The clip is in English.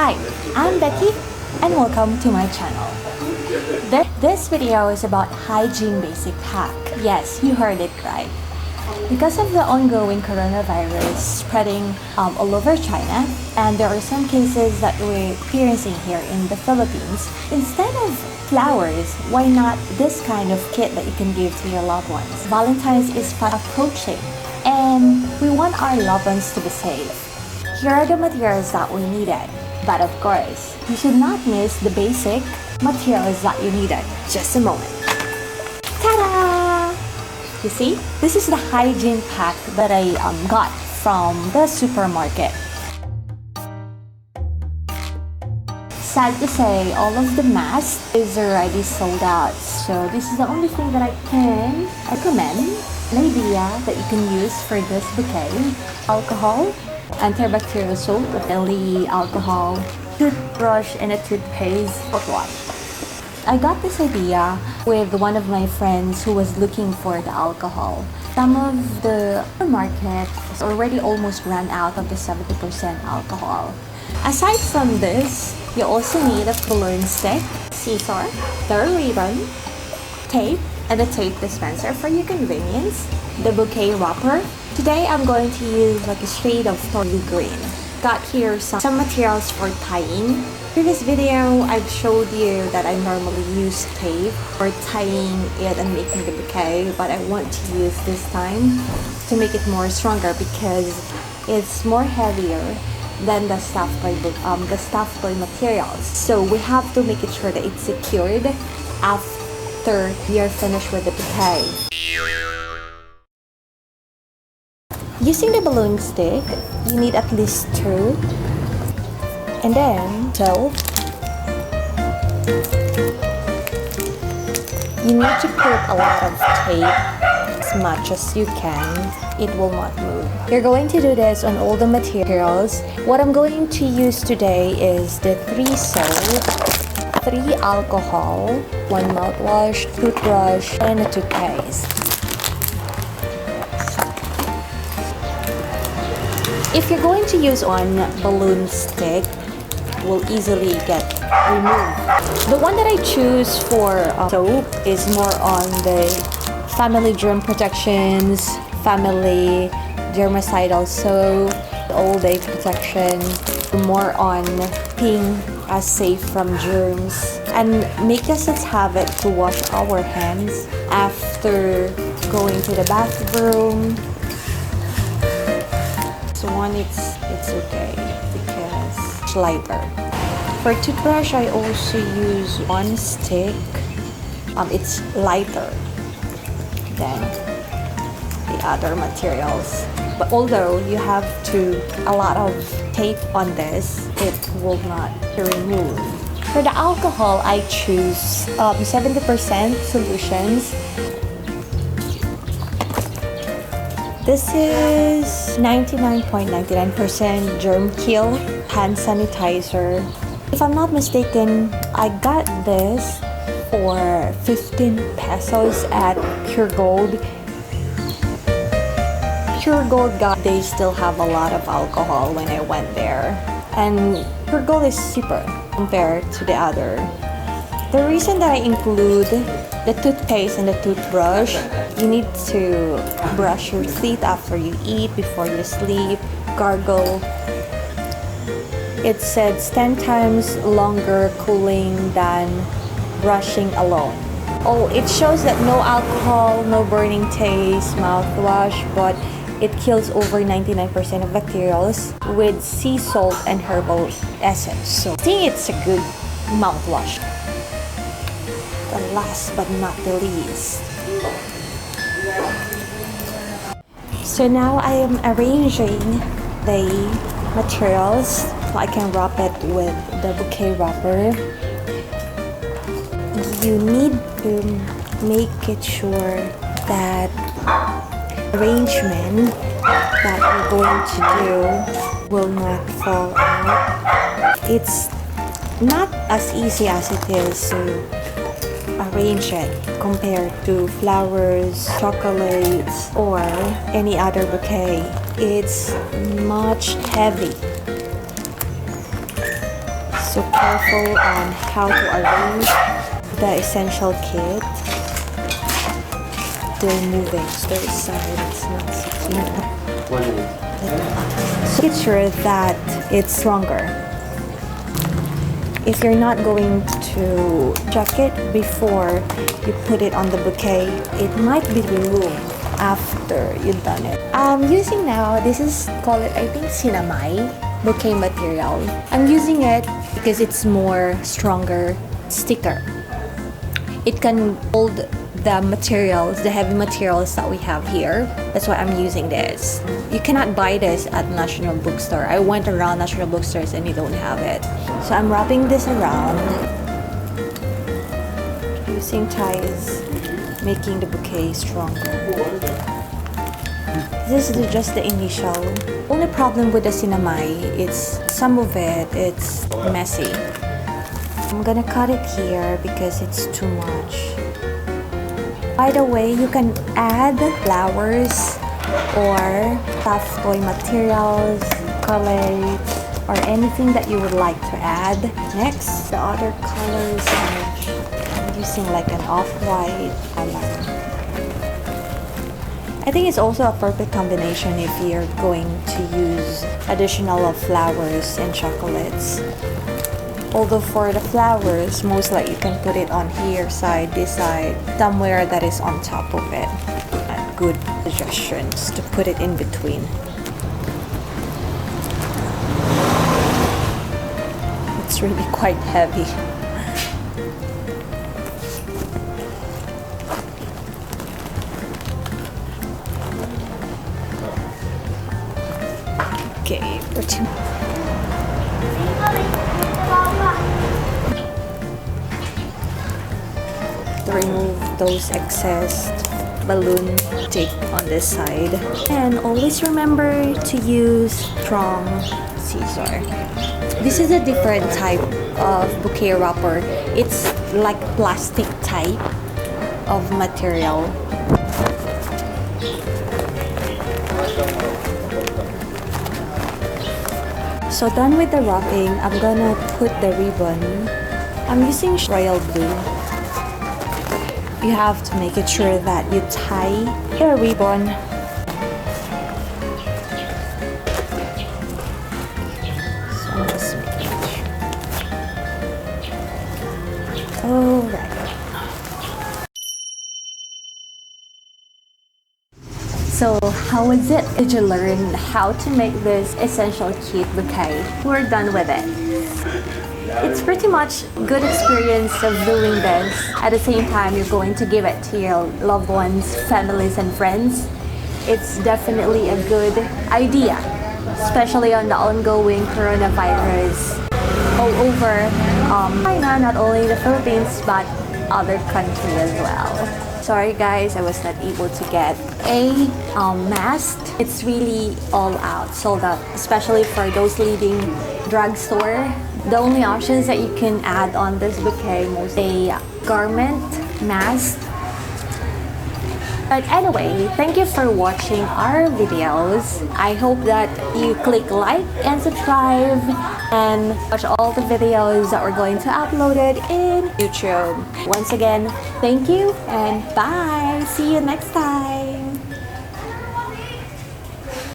Hi, I'm Becky and welcome to my channel. This video is about hygiene basic hack. Yes, you heard it right. Because of the ongoing coronavirus spreading all over China, and there are some cases that we're experiencing here in the Philippines, instead of flowers, why not this kind of kit that you can give to your loved ones? Valentine's is fast approaching, and we want our loved ones to be safe. Here are the materials that we needed. But of course, you should not miss the basic materials that you needed. Just a moment. Ta-da! You see, this is the hygiene pack that I got from the supermarket. Sad to say, all of the masks is already sold out. So this is the only thing that I can recommend. An idea that you can use for this bouquet: alcohol, antibacterial soap, daily alcohol, toothbrush, and a toothpaste, wash. I got this idea with one of my friends who was looking for the alcohol. Some of the market is already almost ran out of the 70% alcohol. Aside from this, you also need a balloon stick, scissor, the ribbon, tape, and a tape dispenser for your convenience, the bouquet wrapper. Today I'm going to use like a shade of thorny green. Got here some materials for tying. Previous video I've showed you that I normally use tape for tying it and making the bouquet, but I want to use this time to make it more stronger because it's more heavier than the stuffed toy materials. So we have to make it sure that it's secured after we are finished with the bouquet. Using the balloon stick, you need at least 2. And then, you need to put a lot of tape as much as you can. It will not move. You're going to do this on all the materials. What I'm going to use today is the 3 soap, 3 alcohol, 1 mouthwash, toothbrush, and a toothpaste. If you're going to use one balloon stick, it will easily get removed. The one that I choose for soap is more on the family germ protections, family germicidal soap, all-day protection, more on being safe from germs, and make us a habit to wash our hands after going to the bathroom. One it's okay because it's lighter. For toothbrush I also use 1 stick. It's lighter than the other materials, but although you have a lot of tape on this, it will not remove. For the alcohol I choose 70% solutions. This is 99.99% germ kill hand sanitizer. If I'm not mistaken, I got this for 15 pesos at Puregold. Puregold they still have a lot of alcohol when I went there. And Puregold is cheaper compared to the other. The reason that I include the toothpaste and the toothbrush, you need to brush your teeth after you eat, before you sleep, gargle. It says 10 times longer cooling than brushing alone. Oh, it shows that no alcohol, no burning taste, mouthwash, but it kills over 99% of bacterials with sea salt and herbal essence. So I think it's a good mouthwash. And last but not the least, so now I am arranging the materials so I can wrap it with the bouquet wrapper. You need to make it sure that arrangement that we're going to do will not fall out. It's not as easy as it is to arrange it compared to flowers, chocolates, or any other bouquet. It's much heavy. careful on how to arrange the essential kit. They're moving to the side, it's not secure. So make sure that it's stronger. If you're not going to check it before you put it on the bouquet, it might be removed after you've done it. I'm using now, this is called it, I think, Sinamay bouquet material. I'm using it because it's more stronger sticker. It can hold the materials, the heavy materials that we have here. That's why I'm using this. You cannot buy this at National Bookstore. I went around National Bookstores and you don't have it. So I'm wrapping this around using ties, making the bouquet stronger. This is just the initial. Only problem with the Sinamay, it's some of it's messy. I'm gonna cut it here because it's too much. By the way, you can add flowers or stuffed toy materials, colors, or anything that you would like to add. Next, the other colors I'm using like an off-white color. I think it's also a perfect combination if you're going to use additional flowers and chocolates. Although for the flowers, most likely you can put it on here side, this side, somewhere that is on top of it. Good suggestions to put it in between. It's really quite heavy. Okay, to remove those excess balloon tape on this side. And always remember to use strong scissor. This is a different type of bouquet wrapper. It's like plastic type of material. So done with the wrapping, I'm gonna put the ribbon. I'm using royal blue. You have to make it sure that you tie your ribbon. So I'm just making sure. Alright. So how was it? Did you learn how to make this essential kit bouquet? We're done with it. It's pretty much good experience of doing this. At the same time, you're going to give it to your loved ones, families, and friends. It's definitely a good idea, especially on the ongoing coronavirus all over China, not only the Philippines, but other countries as well. Sorry guys, I was not able to get a mask. It's really all out, sold out, especially for those leading drugstore. The only options that you can add on this bouquet most a garment, mask. But anyway, thank you for watching our videos. I hope that you click like and subscribe and watch all the videos that we're going to upload it in YouTube. Once again, thank you and bye. See you next time.